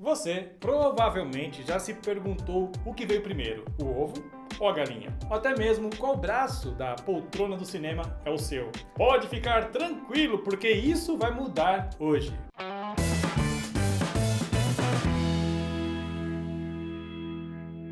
Você provavelmente já se perguntou o que veio primeiro, o ovo ou a galinha? Ou até mesmo qual braço da poltrona do cinema é o seu. Pode ficar tranquilo, porque isso vai mudar hoje.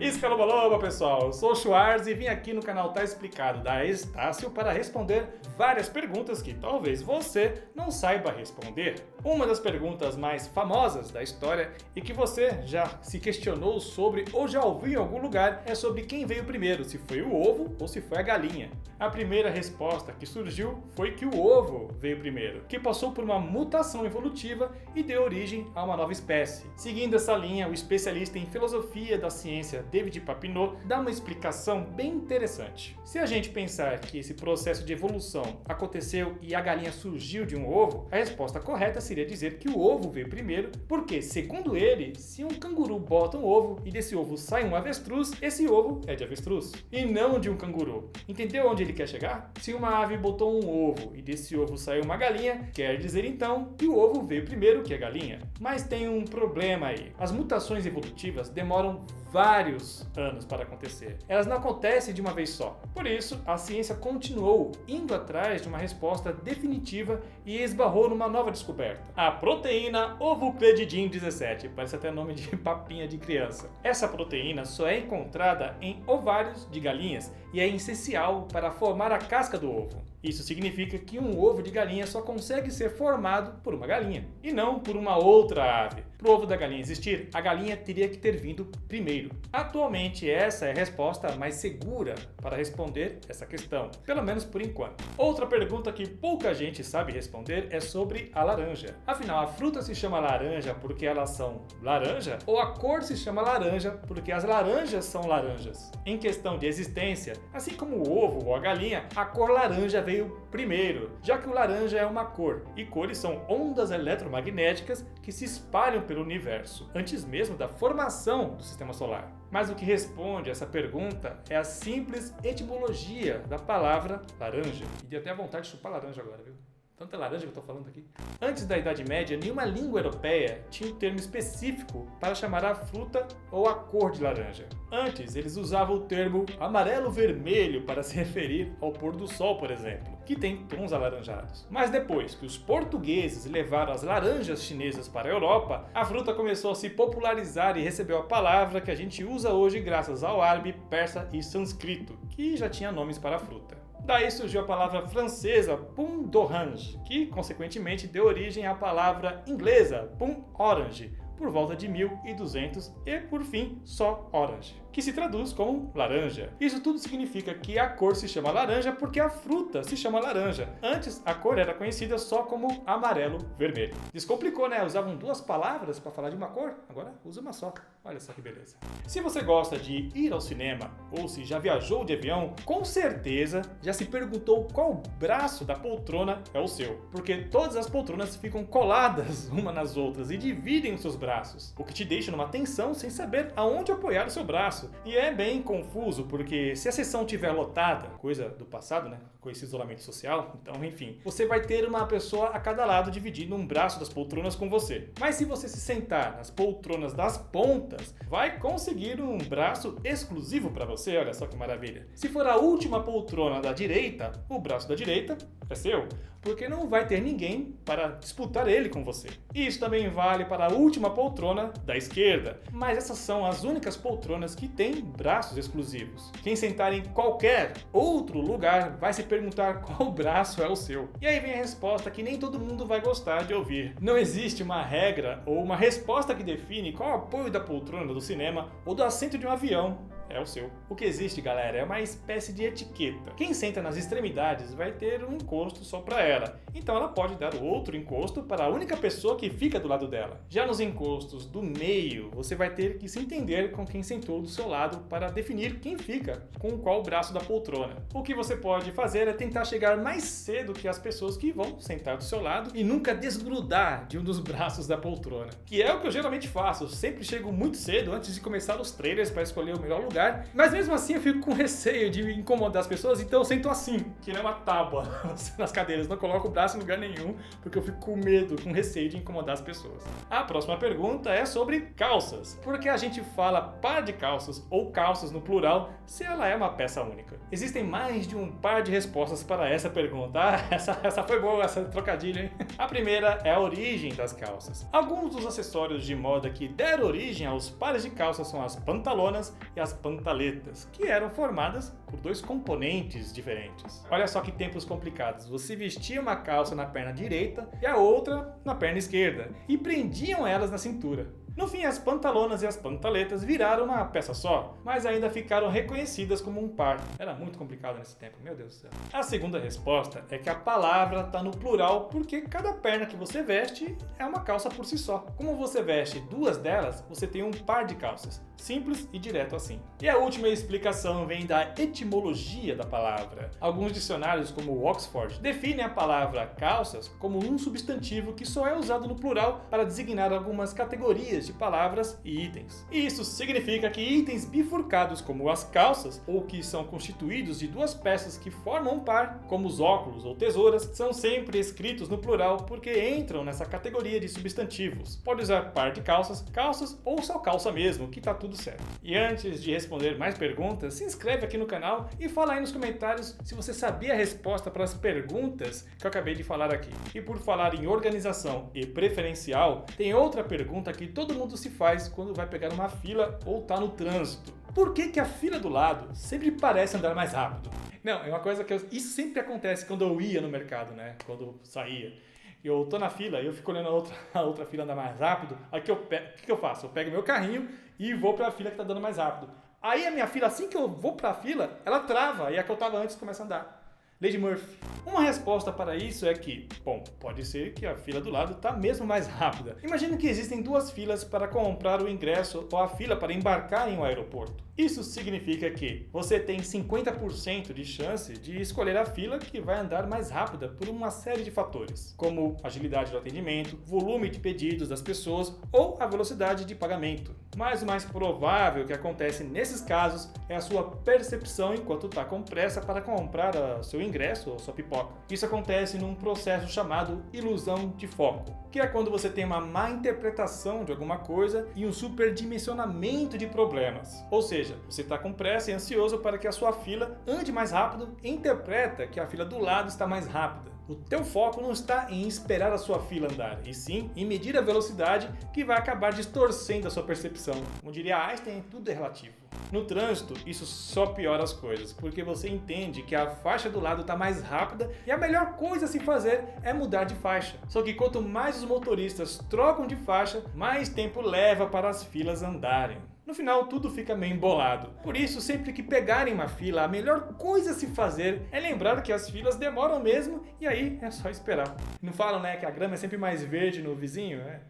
Escaloba pessoal, eu sou o Schwarz e vim aqui no canal Tá Explicado da Estácio para responder várias perguntas que talvez você não saiba responder. Uma das perguntas mais famosas da história e que você já se questionou sobre ou já ouviu em algum lugar é sobre quem veio primeiro, se foi o ovo ou se foi a galinha. A primeira resposta que surgiu foi que o ovo veio primeiro, que passou por uma mutação evolutiva e deu origem a uma nova espécie. Seguindo essa linha, o especialista em filosofia da ciência David Papineau dá uma explicação bem interessante. Se a gente pensar que esse processo de evolução aconteceu e a galinha surgiu de um ovo, a resposta correta seria dizer que o ovo veio primeiro, porque, segundo ele, se um canguru bota um ovo e desse ovo sai um avestruz, esse ovo é de avestruz, e não de um canguru. Entendeu onde ele quer chegar? Se uma ave botou um ovo e desse ovo saiu uma galinha, quer dizer então que o ovo veio primeiro que a galinha. Mas tem um problema aí. As mutações evolutivas demoram vários anos para acontecer. Elas não acontecem de uma vez só. Por isso, a ciência continuou indo atrás de uma resposta definitiva e esbarrou numa nova descoberta. A proteína ovucledidin 17. Parece até nome de papinha de criança. Essa proteína só é encontrada em ovários de galinhas e é essencial para formar a casca do ovo. Isso significa que um ovo de galinha só consegue ser formado por uma galinha, e não por uma outra ave. Para o ovo da galinha existir, a galinha teria que ter vindo primeiro. Atualmente, essa é a resposta mais segura para responder essa questão, pelo menos por enquanto. Outra pergunta que pouca gente sabe responder é sobre a laranja. Afinal, a fruta se chama laranja porque elas são laranja? Ou a cor se chama laranja porque as laranjas são laranjas? Em questão de existência, assim como o ovo ou a galinha, a cor laranja veio primeiro, já que o laranja é uma cor, e cores são ondas eletromagnéticas que se espalham pelo universo, antes mesmo da formação do sistema solar. Mas o que responde a essa pergunta é a simples etimologia da palavra laranja. E deu até vontade de chupar laranja agora, viu? Tanta laranja que eu estou falando aqui. Antes da Idade Média, nenhuma língua europeia tinha um termo específico para chamar a fruta ou a cor de laranja. Antes, eles usavam o termo amarelo-vermelho para se referir ao pôr do sol, por exemplo, que tem tons alaranjados. Mas depois que os portugueses levaram as laranjas chinesas para a Europa, a fruta começou a se popularizar e recebeu a palavra que a gente usa hoje graças ao árabe, persa e sânscrito, que já tinha nomes para a fruta. Daí surgiu a palavra francesa pomme d'orange, que consequentemente deu origem à palavra inglesa pomme orange, por volta de 1200 e, por fim, só orange, que se traduz como laranja. Isso tudo significa que a cor se chama laranja porque a fruta se chama laranja. Antes, a cor era conhecida só como amarelo-vermelho. Descomplicou, né? Usavam duas palavras para falar de uma cor, agora usa uma só. Olha só que beleza. Se você gosta de ir ao cinema ou se já viajou de avião, com certeza já se perguntou qual braço da poltrona é o seu, porque todas as poltronas ficam coladas uma nas outras e dividem os seus braços, o que te deixa numa tensão sem saber aonde apoiar o seu braço. E é bem confuso, porque se a sessão estiver lotada, coisa do passado, né, com esse isolamento social, então enfim, você vai ter uma pessoa a cada lado dividindo um braço das poltronas com você. Mas se você se sentar nas poltronas das pontas, vai conseguir um braço exclusivo para você, olha só que maravilha. Se for a última poltrona da direita, o braço da direita é seu, porque não vai ter ninguém para disputar ele com você. Isso também vale para a última poltrona da esquerda, mas essas são as únicas poltronas que têm braços exclusivos. Quem sentar em qualquer outro lugar vai se perguntar qual braço é o seu. E aí vem a resposta que nem todo mundo vai gostar de ouvir. Não existe uma regra ou uma resposta que define qual apoio da poltrona do cinema ou do assento de um avião é o seu. O que existe, galera, é uma espécie de etiqueta. Quem senta nas extremidades vai ter um encosto só para ela, então ela pode dar o outro encosto para a única pessoa que fica do lado dela. Já nos encostos do meio, você vai ter que se entender com quem sentou do seu lado para definir quem fica com qual braço da poltrona. O que você pode fazer é tentar chegar mais cedo que as pessoas que vão sentar do seu lado e nunca desgrudar de um dos braços da poltrona, que é o que eu geralmente faço. Eu sempre chego muito cedo antes de começar os trailers para escolher o melhor lugar lugar, mas mesmo assim eu fico com receio de incomodar as pessoas, então eu sento assim, que nem uma tábua nas cadeiras, não coloco o braço em lugar nenhum, porque eu fico com medo, com receio de incomodar as pessoas. A próxima pergunta é sobre calças. Por que a gente fala par de calças ou calças no plural se ela é uma peça única? Existem mais de um par de respostas para essa pergunta. Essa foi boa, essa trocadilha, hein? A primeira é a origem das calças. Alguns dos acessórios de moda que deram origem aos pares de calças são as pantalonas e as pantaletas, que eram formadas por dois componentes diferentes. Olha só que tempos complicados. Você vestia uma calça na perna direita e a outra na perna esquerda, e prendiam elas na cintura. No fim, as pantalonas e as pantaletas viraram uma peça só, mas ainda ficaram reconhecidas como um par. Era muito complicado nesse tempo, meu Deus do céu. A segunda resposta é que a palavra está no plural porque cada perna que você veste é uma calça por si só. Como você veste duas delas, você tem um par de calças. Simples e direto assim. E a última explicação vem da etimologia da palavra. Alguns dicionários, como o Oxford, definem a palavra calças como um substantivo que só é usado no plural para designar algumas categorias de palavras e itens. E isso significa que itens bifurcados como as calças, ou que são constituídos de duas peças que formam um par, como os óculos ou tesouras, são sempre escritos no plural porque entram nessa categoria de substantivos. Pode usar par de calças, calças ou só calça mesmo, que tá tudo certo. E antes de responder mais perguntas, se inscreve aqui no canal e fala aí nos comentários se você sabia a resposta para as perguntas que eu acabei de falar aqui. E por falar em organização e preferencial, tem outra pergunta que todo mundo se faz quando vai pegar uma fila ou tá no trânsito. Por que a fila do lado sempre parece andar mais rápido? Não, é uma coisa que isso sempre acontece quando eu ia no mercado, né? Quando eu saía. Eu tô na fila e eu fico olhando a outra fila andar mais rápido. Aí o que eu faço? Eu pego meu carrinho e vou pra fila que tá dando mais rápido. Aí a minha fila, assim que eu vou pra fila, ela trava e a que eu tava antes começa a andar. Lady Murphy. Uma resposta para isso é que, bom, pode ser que a fila do lado está mesmo mais rápida. Imagina que existem duas filas para comprar o ingresso ou a fila para embarcar em um aeroporto. Isso significa que você tem 50% de chance de escolher a fila que vai andar mais rápida por uma série de fatores, como agilidade do atendimento, volume de pedidos das pessoas ou a velocidade de pagamento. Mas o mais provável que acontece nesses casos é a sua percepção enquanto está com pressa para comprar seu ingresso ou sua pipoca. Isso acontece num processo chamado ilusão de foco, que é quando você tem uma má interpretação de alguma coisa e um superdimensionamento de problemas. Ou seja, você está com pressa e ansioso para que a sua fila ande mais rápido e interpreta que a fila do lado está mais rápida. O teu foco não está em esperar a sua fila andar, e sim em medir a velocidade, que vai acabar distorcendo a sua percepção. Como diria Einstein, tudo é relativo. No trânsito, isso só piora as coisas, porque você entende que a faixa do lado está mais rápida e a melhor coisa a se fazer é mudar de faixa. Só que quanto mais os motoristas trocam de faixa, mais tempo leva para as filas andarem. No final, tudo fica meio embolado. Por isso, sempre que pegarem uma fila, a melhor coisa a se fazer é lembrar que as filas demoram mesmo e aí é só esperar. Não falam, né, que a grama é sempre mais verde no vizinho, né?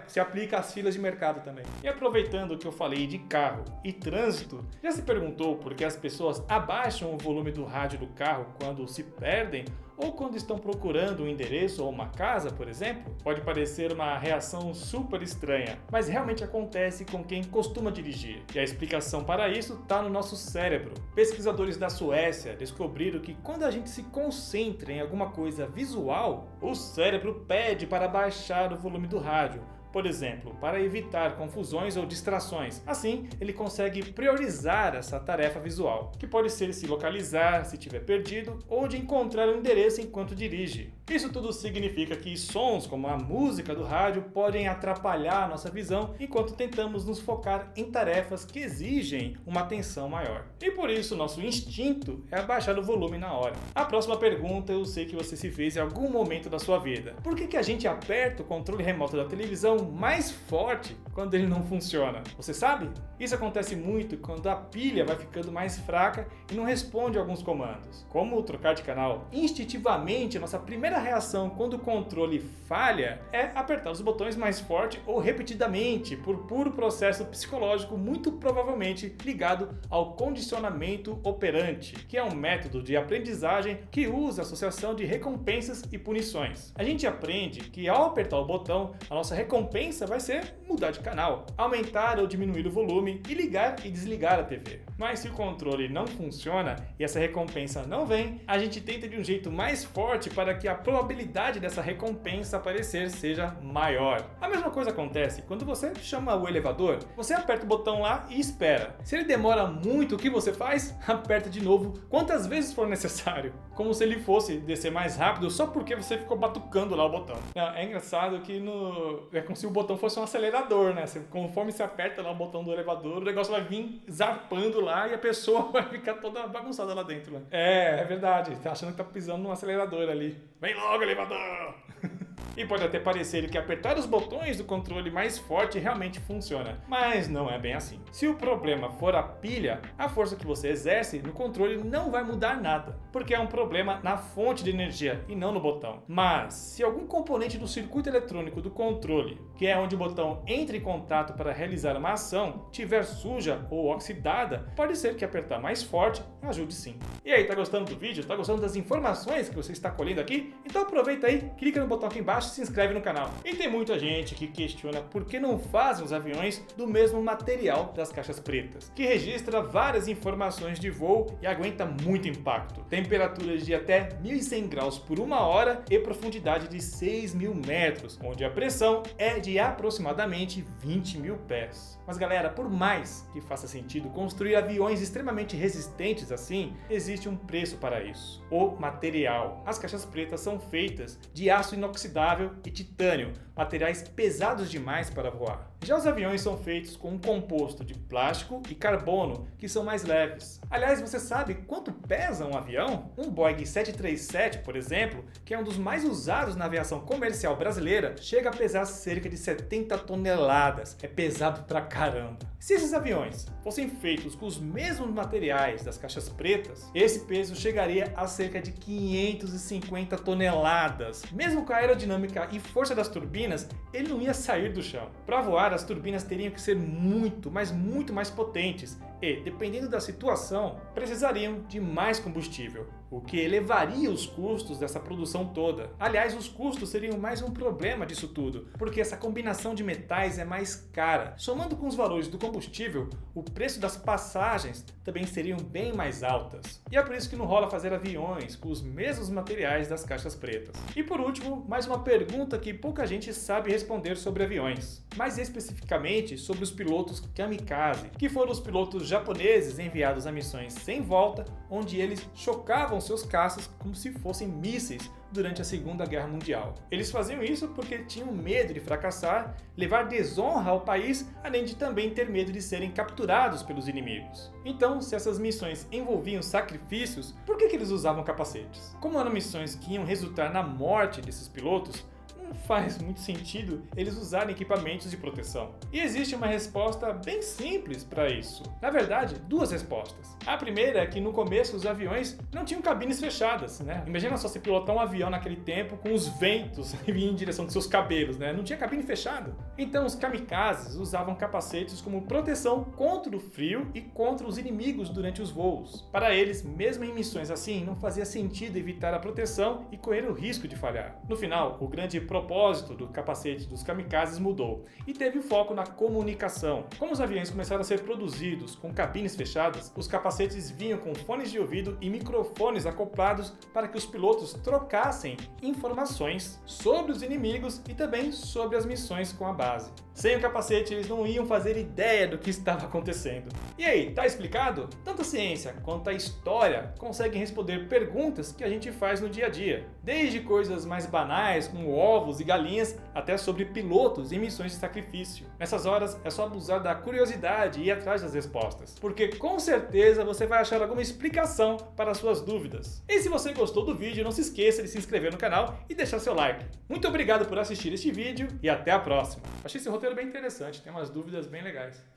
Se aplica às filas de mercado também. E aproveitando que eu falei de carro e trânsito, já se perguntou por que as pessoas abaixam o volume do rádio do carro quando se perdem ou quando estão procurando um endereço ou uma casa, por exemplo? Pode parecer uma reação super estranha, mas realmente acontece com quem costuma dirigir. E a explicação para isso está no nosso cérebro. Pesquisadores da Suécia descobriram que quando a gente se concentra em alguma coisa visual, o cérebro pede para baixar o volume do rádio. Por exemplo, para evitar confusões ou distrações. Assim, ele consegue priorizar essa tarefa visual, que pode ser se localizar se estiver perdido ou de encontrar um endereço enquanto dirige. Isso tudo significa que sons como a música do rádio podem atrapalhar a nossa visão enquanto tentamos nos focar em tarefas que exigem uma atenção maior. E por isso, nosso instinto é abaixar o volume na hora. A próxima pergunta eu sei que você se fez em algum momento da sua vida. Por que a gente aperta o controle remoto da televisão mais forte quando ele não funciona? Você sabe? Isso acontece muito quando a pilha vai ficando mais fraca e não responde a alguns comandos, como trocar de canal. Instintivamente, nossa primeira primeira reação quando o controle falha é apertar os botões mais forte ou repetidamente, por puro processo psicológico, muito provavelmente ligado ao condicionamento operante, que é um método de aprendizagem que usa a associação de recompensas e punições. A gente aprende que ao apertar o botão, a nossa recompensa vai ser mudar de canal, aumentar ou diminuir o volume e ligar e desligar a TV. Mas se o controle não funciona e essa recompensa não vem, a gente tenta de um jeito mais forte para que a probabilidade dessa recompensa aparecer seja maior. A mesma coisa acontece quando você chama o elevador, você aperta o botão lá e espera. Se ele demora muito, o que você faz? Aperta de novo quantas vezes for necessário, como se ele fosse descer mais rápido só porque você ficou batucando lá o botão. Não, é engraçado que é como se o botão fosse um acelerador, né? Conforme você aperta lá o botão do elevador, o negócio vai vir zarpando lá e a pessoa vai ficar toda bagunçada lá dentro. Né? É verdade, tá achando que tá pisando num acelerador ali. Vem logo, elevador! E pode até parecer que apertar os botões do controle mais forte realmente funciona, mas não é bem assim. Se o problema for a pilha, a força que você exerce no controle não vai mudar nada, porque é um problema na fonte de energia e não no botão. Mas se algum componente do circuito eletrônico do controle, que é onde o botão entra em contato para realizar uma ação, tiver suja ou oxidada, pode ser que apertar mais forte ajude sim. E aí, tá gostando do vídeo? Tá gostando das informações que você está colhendo aqui? Então aproveita aí, clica no botão aqui embaixo e se inscreve no canal. E tem muita gente que questiona por que não fazem os aviões do mesmo material das caixas pretas, que registra várias informações de voo e aguenta muito impacto. Temperaturas de até 1.100 graus por 1 hora e profundidade de 6.000 metros, onde a pressão é de aproximadamente 20.000 pés. Mas galera, por mais que faça sentido construir aviões extremamente resistentes assim, existe um preço para isso: o material. As caixas pretas são feitas de aço inoxidável e titânio, materiais pesados demais para voar. Já os aviões são feitos com um composto de plástico e carbono, que são mais leves. Aliás, você sabe quanto pesa um avião? Um Boeing 737, por exemplo, que é um dos mais usados na aviação comercial brasileira, chega a pesar cerca de 70 toneladas. É pesado pra caramba. Se esses aviões fossem feitos com os mesmos materiais das caixas pretas, esse peso chegaria a cerca de 550 toneladas. Mesmo com a aerodinâmica e força das turbinas, ele não ia sair do chão. Para voar, as turbinas teriam que ser muito, mas muito mais potentes e, dependendo da situação, precisariam de mais combustível, o que elevaria os custos dessa produção toda. Aliás, os custos seriam mais um problema disso tudo, porque essa combinação de metais é mais cara. Somando com os valores do combustível, o preço das passagens também seriam bem mais altas. E é por isso que não rola fazer aviões com os mesmos materiais das caixas pretas. E por último, mais uma pergunta que pouca gente sabe responder sobre aviões, mais especificamente sobre os pilotos kamikaze, que foram os pilotos japoneses enviados a missões sem volta, onde eles chocavam seus caças como se fossem mísseis durante a Segunda Guerra Mundial. Eles faziam isso porque tinham medo de fracassar, levar desonra ao país, além de também ter medo de serem capturados pelos inimigos. Então, se essas missões envolviam sacrifícios, por que eles usavam capacetes? Como eram missões que iam resultar na morte desses pilotos, não faz muito sentido eles usarem equipamentos de proteção. E existe uma resposta bem simples para isso. Na verdade, duas respostas. A primeira é que no começo os aviões não tinham cabines fechadas, né? Imagina só você pilotar um avião naquele tempo com os ventos vindo em direção dos seus cabelos, né? Não tinha cabine fechada. Então os kamikazes usavam capacetes como proteção contra o frio e contra os inimigos durante os voos. Para eles, mesmo em missões assim, não fazia sentido evitar a proteção e correr o risco de falhar. No final, o grande propósito do capacete dos kamikazes mudou e teve foco na comunicação. Como os aviões começaram a ser produzidos com cabines fechadas, os capacetes vinham com fones de ouvido e microfones acoplados para que os pilotos trocassem informações sobre os inimigos e também sobre as missões com a base. Sem o capacete, eles não iam fazer ideia do que estava acontecendo. E aí, tá explicado? Tanto a ciência quanto a história conseguem responder perguntas que a gente faz no dia a dia. Desde coisas mais banais, como ovos e galinhas, até sobre pilotos e missões de sacrifício. Nessas horas, é só abusar da curiosidade e ir atrás das respostas, porque com certeza você vai achar alguma explicação para as suas dúvidas. E se você gostou do vídeo, não se esqueça de se inscrever no canal e deixar seu like. Muito obrigado por assistir este vídeo e até a próxima. Achei esse roteiro bem interessante, tem umas dúvidas bem legais.